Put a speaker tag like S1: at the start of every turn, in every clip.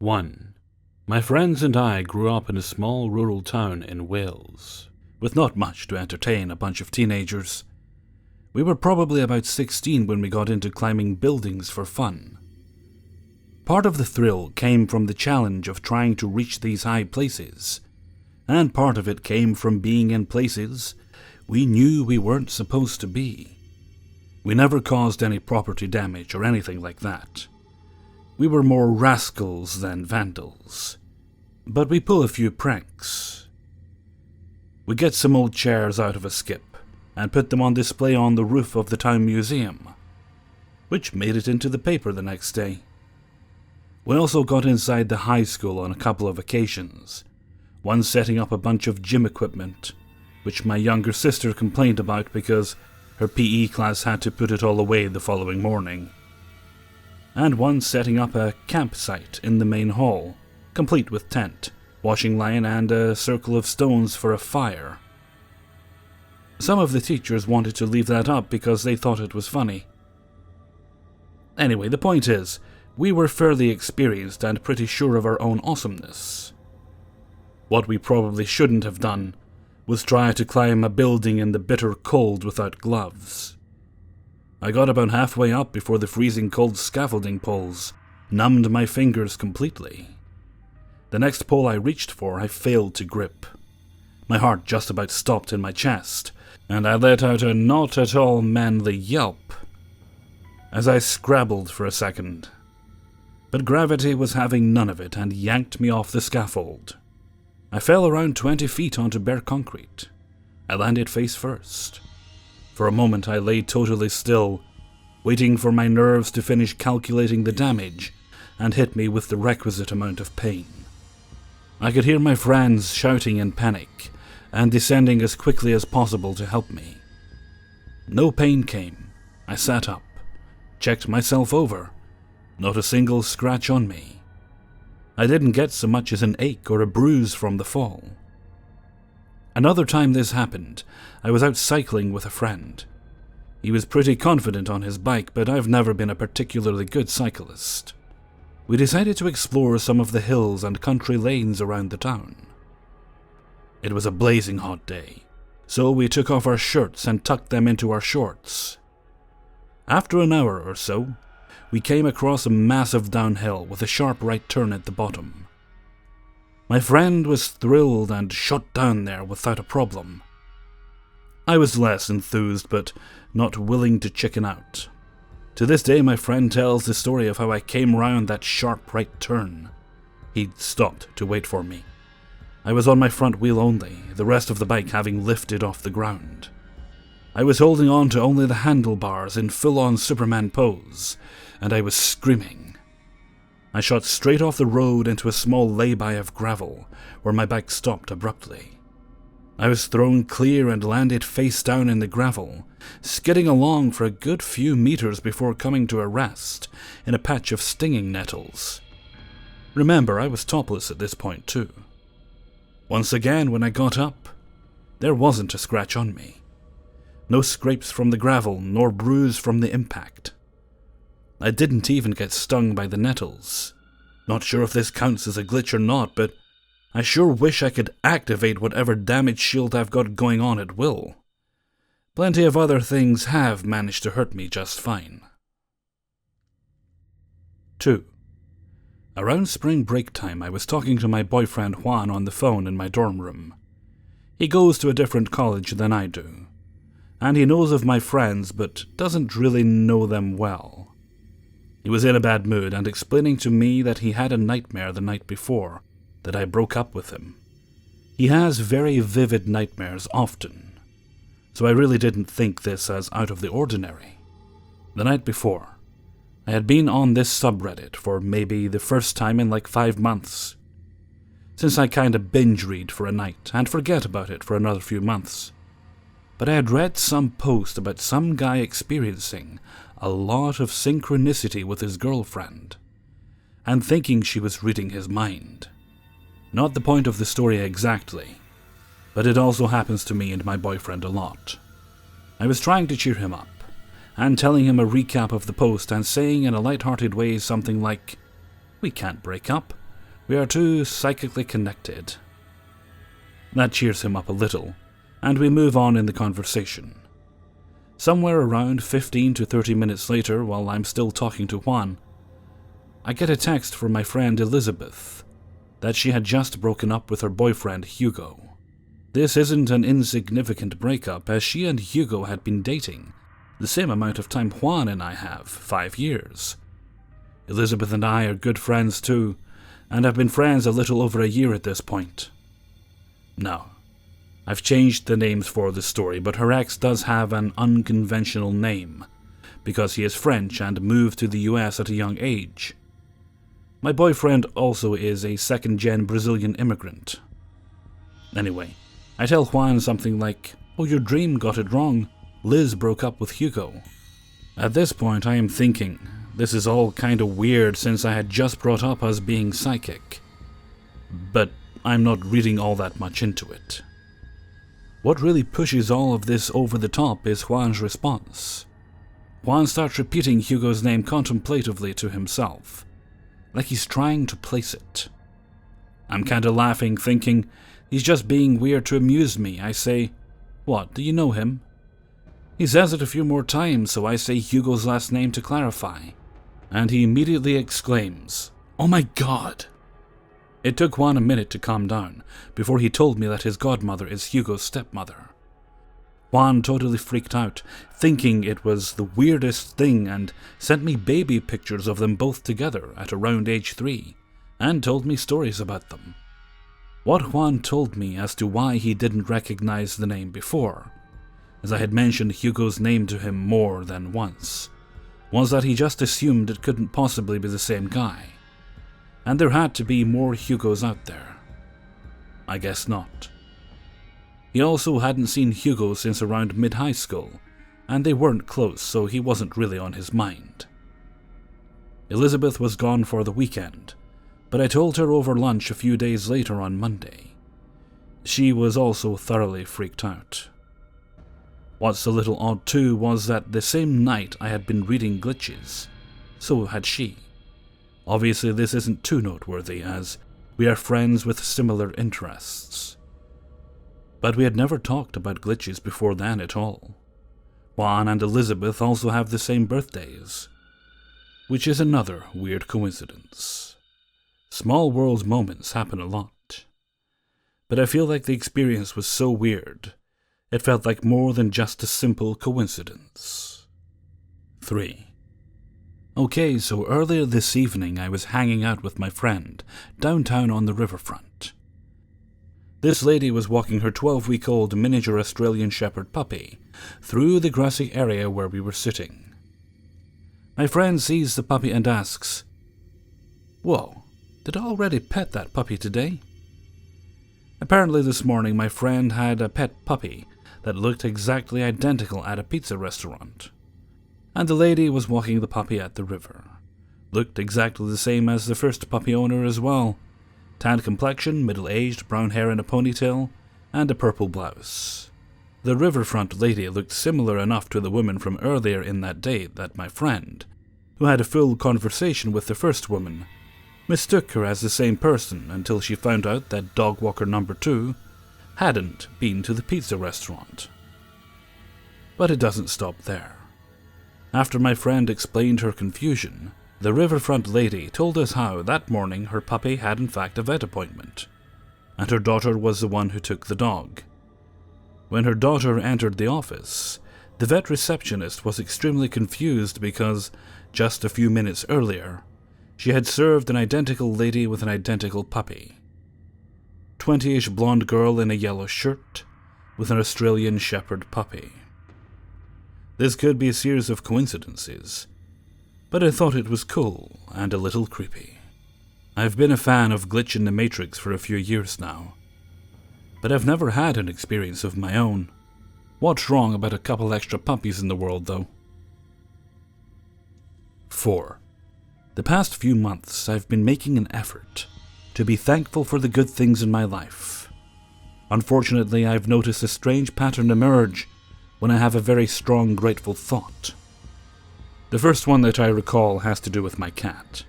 S1: 1. My friends and I grew up in a small rural town in Wales, with not much to entertain a bunch of teenagers. We were probably about 16 when we got into climbing buildings for fun. Part of the thrill came from the challenge of trying to reach these high places, and part of it came from being in places we knew we weren't supposed to be. We never caused any property damage or anything like that. We were more rascals than vandals, but we pull a few pranks. We get some old chairs out of a skip and put them on display on the roof of the town museum, which made it into the paper the next day. We also got inside the high school on a couple of occasions, one setting up a bunch of gym equipment, which my younger sister complained about because her PE class had to put it all away the following morning, and one setting up a campsite in the main hall, complete with tent, washing line, and a circle of stones for a fire. Some of the teachers wanted to leave that up because they thought it was funny. Anyway, the point is, we were fairly experienced and pretty sure of our own awesomeness. What we probably shouldn't have done was try to climb a building in the bitter cold without gloves. I got about halfway up before the freezing cold scaffolding poles numbed my fingers completely. The next pole I reached for, I failed to grip. My heart just about stopped in my chest, and I let out a not at all manly yelp as I scrabbled for a second. But gravity was having none of it and yanked me off the scaffold. I fell around 20 feet onto bare concrete. I landed face first. For a moment I lay totally still, waiting for my nerves to finish calculating the damage and hit me with the requisite amount of pain. I could hear my friends shouting in panic and descending as quickly as possible to help me. No pain came. I sat up, checked myself over. Not a single scratch on me. I didn't get so much as an ache or a bruise from the fall. Another time this happened, I was out cycling with a friend. He was pretty confident on his bike, but I've never been a particularly good cyclist. We decided to explore some of the hills and country lanes around the town. It was a blazing hot day, so we took off our shirts and tucked them into our shorts. After an hour or so, we came across a massive downhill with a sharp right turn at the bottom. My friend was thrilled and shot down there without a problem. I was less enthused, but not willing to chicken out. To this day, my friend tells the story of how I came round that sharp right turn. He'd stopped to wait for me. I was on my front wheel only, the rest of the bike having lifted off the ground. I was holding on to only the handlebars in full-on Superman pose, and I was screaming. I shot straight off the road into a small lay-by of gravel, where my bike stopped abruptly. I was thrown clear and landed face down in the gravel, skidding along for a good few meters before coming to a rest in a patch of stinging nettles. Remember, I was topless at this point too. Once again, when I got up, there wasn't a scratch on me. No scrapes from the gravel, nor bruise from the impact. I didn't even get stung by the nettles. Not sure if this counts as a glitch or not, but I sure wish I could activate whatever damage shield I've got going on at will. Plenty of other things have managed to hurt me just fine. 2. Around spring break time, I was talking to my boyfriend Juan on the phone in my dorm room. He goes to a different college than I do, and he knows of my friends but doesn't really know them well. He was in a bad mood and explaining to me that he had a nightmare the night before, that I broke up with him. He has very vivid nightmares often, so I really didn't think this as out of the ordinary. The night before, I had been on this subreddit for maybe the first time in like 5 months, since I kinda binge read for a night and forget about it for another few months. But I had read some post about some guy experiencing a lot of synchronicity with his girlfriend, and thinking she was reading his mind. Not the point of the story exactly, but it also happens to me and my boyfriend a lot. I was trying to cheer him up, and telling him a recap of the post and saying in a light-hearted way something like, "We can't break up. We are too psychically connected. That cheers him up a little, and we move on in the conversation. Somewhere around 15 to 30 minutes later, while I'm still talking to Juan, I get a text from my friend Elizabeth that she had just broken up with her boyfriend Hugo. This isn't an insignificant breakup, as she and Hugo had been dating the same amount of time Juan and I have, 5 years. Elizabeth and I are good friends too, and have been friends a little over a year at this point. Now, I've changed the names for the story, but her ex does have an unconventional name, because he is French and moved to the US at a young age. My boyfriend also is a second-gen Brazilian immigrant. Anyway, I tell Juan something like, "Oh, your dream got it wrong. Liz broke up with Hugo." At this point, I am thinking, this is all kinda weird since I had just brought up us being psychic. But I'm not reading all that much into it. What really pushes all of this over the top is Juan's response. Juan starts repeating Hugo's name contemplatively to himself, like he's trying to place it. I'm kinda laughing, thinking he's just being weird to amuse me. I say, "What, do you know him?" He says it a few more times, so I say Hugo's last name to clarify, and he immediately exclaims, "Oh my God!" It took Juan a minute to calm down before he told me that his godmother is Hugo's stepmother. Juan totally freaked out, thinking it was the weirdest thing, and sent me baby pictures of them both together at around age 3, and told me stories about them. What Juan told me as to why he didn't recognize the name before, as I had mentioned Hugo's name to him more than once, was that he just assumed it couldn't possibly be the same guy, and there had to be more Hugos out there. I guess not. He also hadn't seen Hugo since around mid-high school, and they weren't close, so he wasn't really on his mind. Elizabeth was gone for the weekend, but I told her over lunch a few days later on Monday. She was also thoroughly freaked out. What's a little odd too was that the same night I had been reading Glitches, so had she. Obviously this isn't too noteworthy, as we are friends with similar interests. But we had never talked about Glitches before then at all. Juan and Elizabeth also have the same birthdays, which is another weird coincidence. Small world moments happen a lot, but I feel like the experience was so weird, it felt like more than just a simple coincidence. 3. Okay, so earlier this evening I was hanging out with my friend downtown on the riverfront. This lady was walking her 12-week-old miniature Australian Shepherd puppy through the grassy area where we were sitting. My friend sees the puppy and asks, "Whoa, did I already pet that puppy today?" Apparently this morning my friend had a pet puppy that looked exactly identical at a pizza restaurant, and the lady was walking the puppy at the river. Looked exactly the same as the first puppy owner as well. Tanned complexion, middle-aged, brown hair in a ponytail, and a purple blouse. The riverfront lady looked similar enough to the woman from earlier in that day that my friend, who had a full conversation with the first woman, mistook her as the same person until she found out that dog walker number 2 hadn't been to the pizza restaurant. But it doesn't stop there. After my friend explained her confusion, the riverfront lady told us how that morning her puppy had in fact a vet appointment, and her daughter was the one who took the dog. When her daughter entered the office, the vet receptionist was extremely confused because, just a few minutes earlier, she had served an identical lady with an identical puppy. 20-ish blonde girl in a yellow shirt, with an Australian Shepherd puppy. This could be a series of coincidences, but I thought it was cool and a little creepy. I've been a fan of Glitch in the Matrix for a few years now, but I've never had an experience of my own. What's wrong about a couple extra puppies in the world, though? 4. The past few months I've been making an effort to be thankful for the good things in my life. Unfortunately, I've noticed a strange pattern emerge when I have a very strong grateful thought. The first one that I recall has to do with my cat.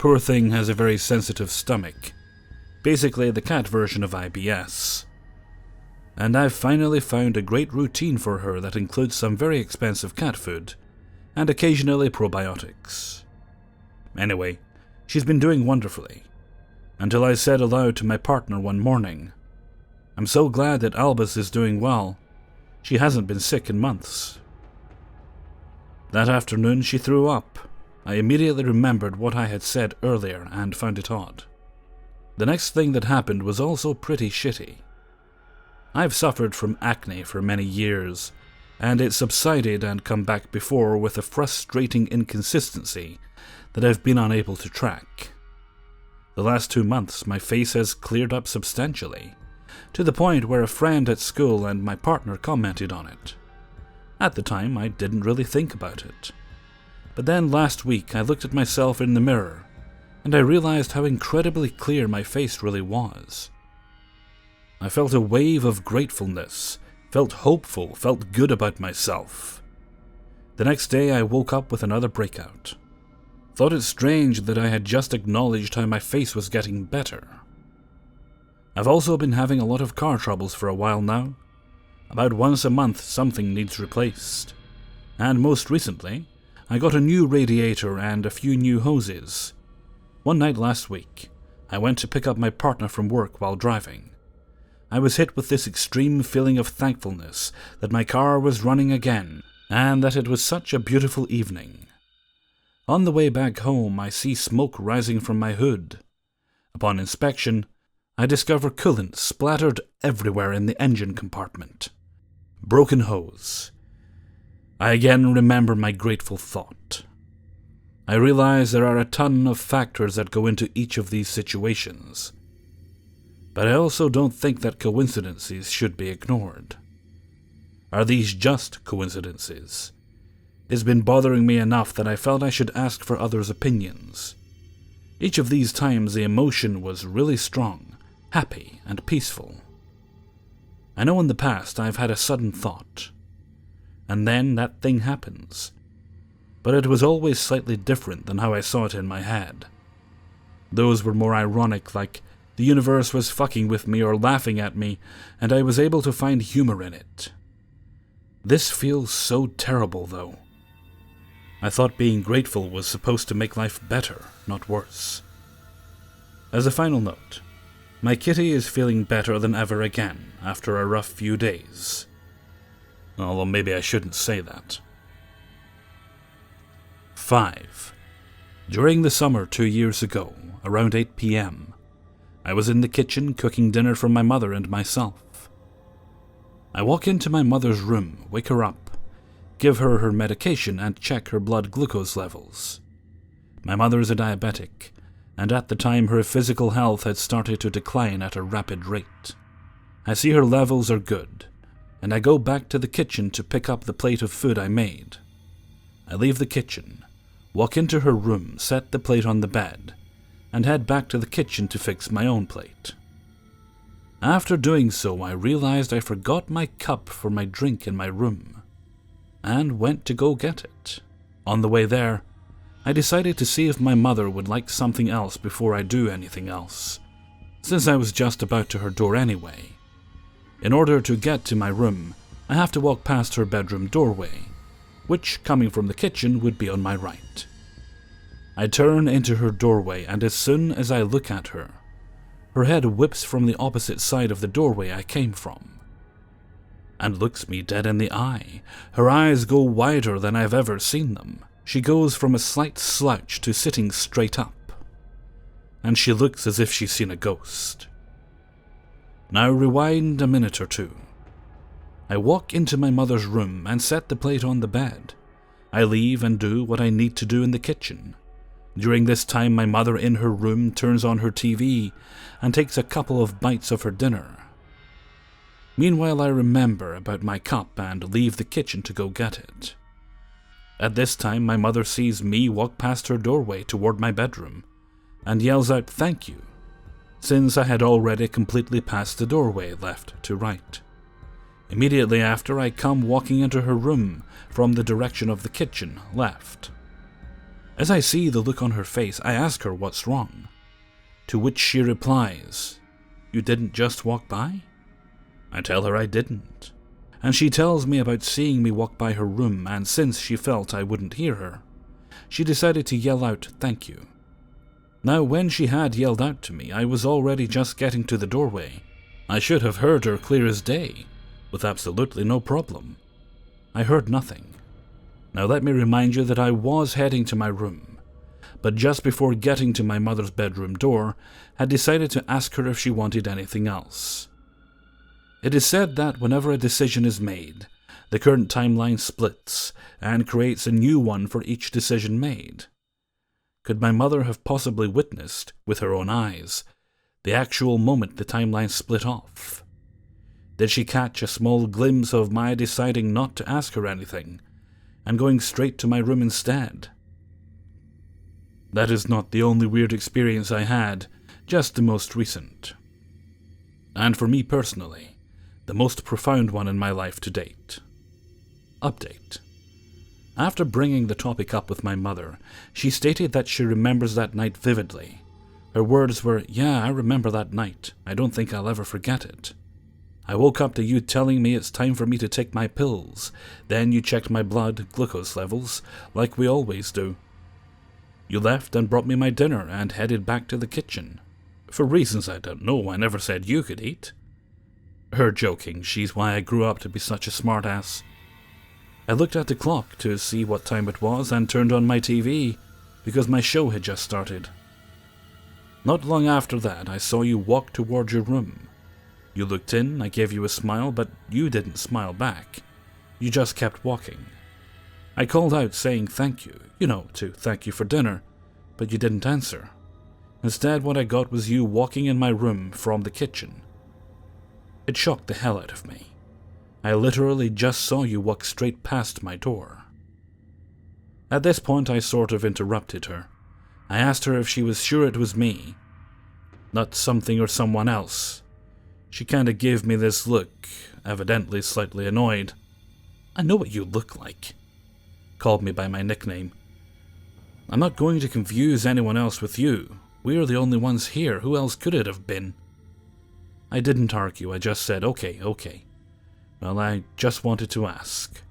S1: poor thing has a very sensitive stomach, basically the cat version of IBS. And I've finally found a great routine for her that includes some very expensive cat food, and occasionally probiotics. Anyway, she's been doing wonderfully, until I said aloud to my partner one morning, "I'm so glad that Albus is doing well. She hasn't been sick in months." That afternoon she threw up. I immediately remembered what I had said earlier and found it odd. The next thing that happened was also pretty shitty. I've suffered from acne for many years, and it subsided and come back before with a frustrating inconsistency that I've been unable to track. The last 2 months my face has cleared up substantially, to the point where a friend at school and my partner commented on it. At the time I didn't really think about it. But then last week I looked at myself in the mirror, and I realized how incredibly clear my face really was. I felt a wave of gratefulness, felt hopeful, felt good about myself. The next day I woke up with another breakout. Thought it strange that I had just acknowledged how my face was getting better. I've also been having a lot of car troubles for a while now. About once a month something needs replaced. And most recently, I got a new radiator and a few new hoses. One night last week, I went to pick up my partner from work while driving. I was hit with this extreme feeling of thankfulness that my car was running again, and that it was such a beautiful evening. On the way back home, I see smoke rising from my hood. Upon inspection, I discover coolant splattered everywhere in the engine compartment. Broken hose. I again remember my grateful thought. I realize there are a ton of factors that go into each of these situations. But I also don't think that coincidences should be ignored. Are these just coincidences? It's been bothering me enough that I felt I should ask for others' opinions. Each of these times the emotion was really strong, happy, and peaceful. I know in the past I've had a sudden thought, and then that thing happens. But it was always slightly different than how I saw it in my head. Those were more ironic, like the universe was fucking with me or laughing at me, and I was able to find humor in it. This feels so terrible, though. I thought being grateful was supposed to make life better, not worse. As a final note, my kitty is feeling better than ever again after a rough few days. Although maybe I shouldn't say that. 5. During the summer 2 years ago, around 8 p.m., I was in the kitchen cooking dinner for my mother and myself. I walk into my mother's room, wake her up, give her her medication, and check her blood glucose levels. My mother is a diabetic, and at the time her physical health had started to decline at a rapid rate. I see her levels are good, and I go back to the kitchen to pick up the plate of food I made. I leave the kitchen, walk into her room, set the plate on the bed, and head back to the kitchen to fix my own plate. After doing so, I realized I forgot my cup for my drink in my room, and went to go get it. On the way there, I decided to see if my mother would like something else before I do anything else, since I was just about to her door anyway. In order to get to my room, I have to walk past her bedroom doorway, which, coming from the kitchen, would be on my right. I turn into her doorway, and as soon as I look at her, her head whips from the opposite side of the doorway I came from, and looks me dead in the eye. Her eyes go wider than I've ever seen them. She goes from a slight slouch to sitting straight up, and she looks as if she's seen a ghost. Now rewind a minute or two. I walk into my mother's room and set the plate on the bed. I leave and do what I need to do in the kitchen. During this time, my mother in her room turns on her TV and takes a couple of bites of her dinner. Meanwhile, I remember about my cup and leave the kitchen to go get it. At this time, my mother sees me walk past her doorway toward my bedroom and yells out "thank you," since I had already completely passed the doorway left to right. Immediately after, I come walking into her room from the direction of the kitchen, left. As I see the look on her face, I ask her what's wrong, to which she replies, "You didn't just walk by?" I tell her I didn't, and she tells me about seeing me walk by her room, and since she felt I wouldn't hear her, she decided to yell out, "Thank you." Now, when she had yelled out to me, I was already just getting to the doorway. I should have heard her clear as day, with absolutely no problem. I heard nothing. Now let me remind you that I was heading to my room, but just before getting to my mother's bedroom door, had decided to ask her if she wanted anything else. It is said that whenever a decision is made, the current timeline splits and creates a new one for each decision made. Could my mother have possibly witnessed, with her own eyes, the actual moment the timeline split off? Did she catch a small glimpse of my deciding not to ask her anything, and going straight to my room instead? That is not the only weird experience I had, just the most recent. And for me personally, the most profound one in my life to date. Update. After bringing the topic up with my mother, she stated that she remembers that night vividly. Her words were, "Yeah, I remember that night. I don't think I'll ever forget it. I woke up to you telling me it's time for me to take my pills. Then you checked my blood glucose levels, like we always do. You left and brought me my dinner and headed back to the kitchen. For reasons I don't know, I never said you could eat." Her joking, she's why I grew up to be such a smartass. I looked at the clock to see what time it was and turned on my TV, because my show had just started. Not long after that, I saw you walk toward your room. You looked in, I gave you a smile, but you didn't smile back. You just kept walking. I called out saying thank you, to thank you for dinner, but you didn't answer. Instead, what I got was you walking in my room from the kitchen. It shocked the hell out of me. I literally just saw you walk straight past my door. At this point, I sort of interrupted her. I asked her if she was sure it was me, not something or someone else. She kinda gave me this look, evidently slightly annoyed. "I know what you look like." Called me by my nickname. "I'm not going to confuse anyone else with you. We're the only ones here. Who else could it have been?" I didn't argue. I just said, okay. Well, I just wanted to ask.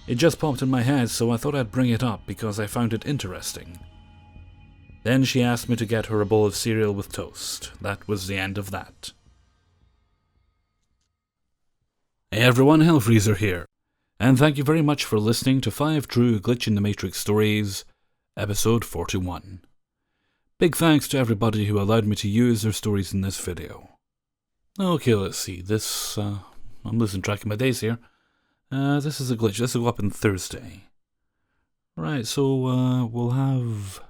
S1: It just popped in my head, so I thought I'd bring it up because I found it interesting. Then she asked me to get her a bowl of cereal with toast. That was the end of that. Hey everyone, Hellfreezer here, and thank you very much for listening to 5 True Glitch in the Matrix Stories, episode 41. Big thanks to everybody who allowed me to use their stories in this video. Okay, let's see, I'm losing track of my days here. This is a glitch, this will go up on Thursday. Right, so we'll have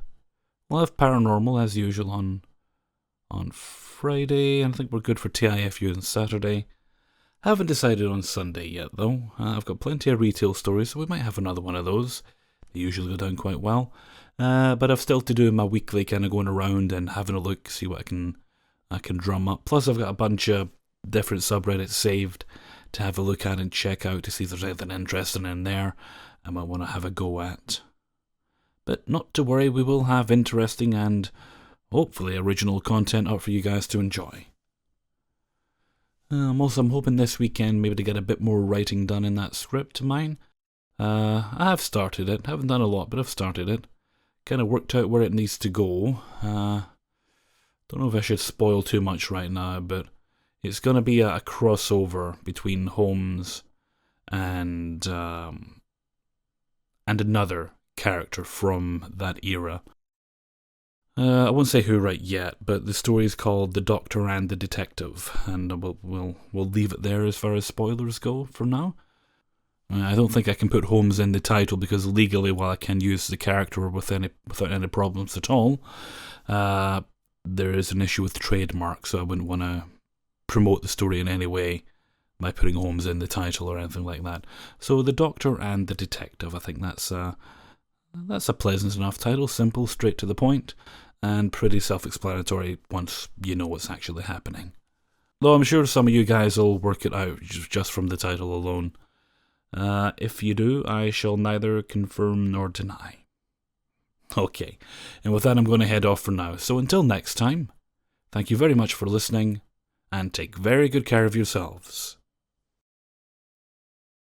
S1: paranormal as usual on Friday, and I think we're good for TIFU on Saturday. Haven't decided on Sunday yet, though. I've got plenty of retail stories, so we might have another one of those. They usually go down quite well. But I've still to do my weekly kind of going around and having a look, see what I can drum up. Plus, I've got a bunch of different subreddits saved to have a look at and check out to see if there's anything interesting in there I might want to have a go at. But not to worry, we will have interesting and hopefully original content up for you guys to enjoy. I'm hoping this weekend maybe to get a bit more writing done in that script of mine. I have started it. Haven't done a lot, but I've started it. Kind of worked out where it needs to go. Don't know if I should spoil too much right now, but it's going to be a crossover between Holmes and another character from that era. I won't say who right yet, but the story is called The Doctor and the Detective, and we'll leave it there as far as spoilers go for now. I don't think I can put Holmes in the title because legally, while I can use the character without any problems at all, there is an issue with trademark, so I wouldn't want to promote the story in any way by putting Holmes in the title or anything like that. So The Doctor and the Detective, I think that's a pleasant enough title, simple, straight to the point, and pretty self-explanatory once you know what's actually happening. Though I'm sure some of you guys will work it out just from the title alone. If you do, I shall neither confirm nor deny. Okay, and with that I'm going to head off for now. So until next time, thank you very much for listening, and take very good care of yourselves.